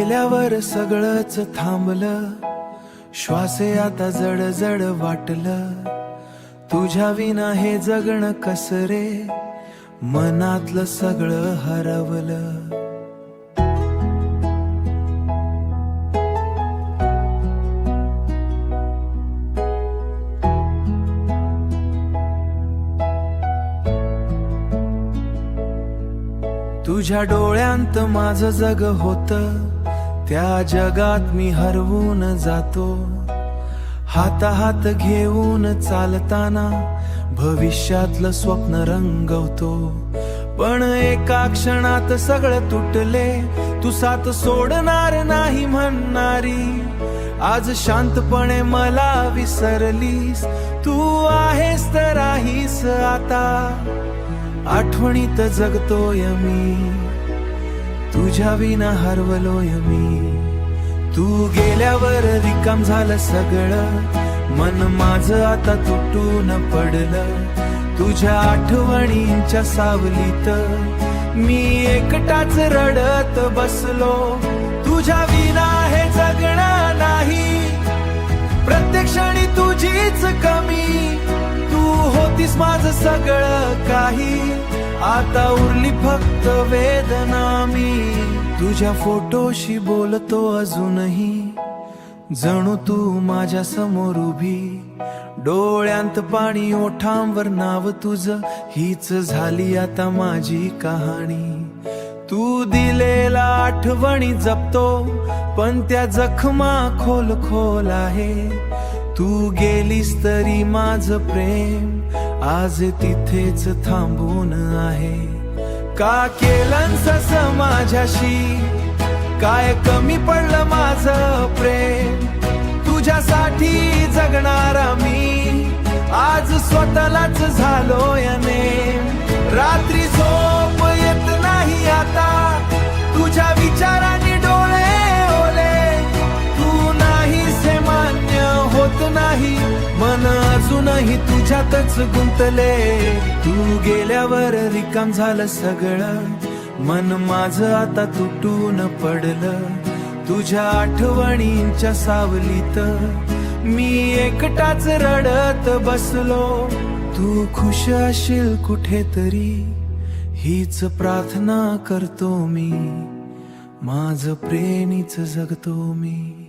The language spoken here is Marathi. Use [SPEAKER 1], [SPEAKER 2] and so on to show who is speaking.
[SPEAKER 1] गेल्यावर सगळंच थांबलं, श्वासे आता जड जड वाटलं. तुझ्या विना हे जगणं कसं रे, मनातलं सगळं हरवलं. तुझ्या डोळ्यांत माझं जग होतं, त्या जगात मी हरवून जातो. हातात घेऊन चालताना भविष्यातलं स्वप्न रंगवतो. पण एका क्षणात सगळं तुटले, तू साथ सोडणार नाही म्हणणारी. आज शांतपणे मला विसरलीस, तू आहेस तर राहीस आता. आठवणीत जगतोय मी, तुझ्या विना हरवलोय मी. तू गेल्यावर रिकाम झालं सगळं, मन माझं आता तुटून पडलं. तुझ्या आठवणींच्या सावलीत मी एकटाच रडत बसलो. तुझ्या विना हे जगणं नाही, प्रत्येक क्षणी तुझीच कमी. तू होतीस माझं सगळं काही, आता उरली फक्त वेदना मी. तुझ्या फोटोशी बोलतो अजूनही, जणू तू माझ्या समोर उभी. डोळ्यांत पाणी, ओठांवर नाव तुझं, हीच झाली आता माझी कहाणी. तू दिलेला आठवणी जपतो, पण त्या जखमा खोल खोल आहे. तू गेलीस तरी माझं प्रेम आज तिथेच थांबून आहे. का केलंस असं माझ्याशी, काय कमी पडलं माझं प्रेम. तुझ्यासाठी जगणारा मी आज स्वतःलाच झालोय नेम. रात्री झोप येत नाही आता, तुझ्या विचारांनी डोळे ओले. तू नाहीस हे मान्य होत नाही, मन अजूनही तुझ्यातच गुंतले. तू गेल्यावर रिकाम झालं सगळं, मन माझं आता तुटून पडलं. तुझ्या आठवणींच्या सावलीत मी एकटाच रडत बसलो. तू खुश असशील कुठेतरी, हीच प्रार्थना करतो मी. माझं प्रेमीच जगतो मी.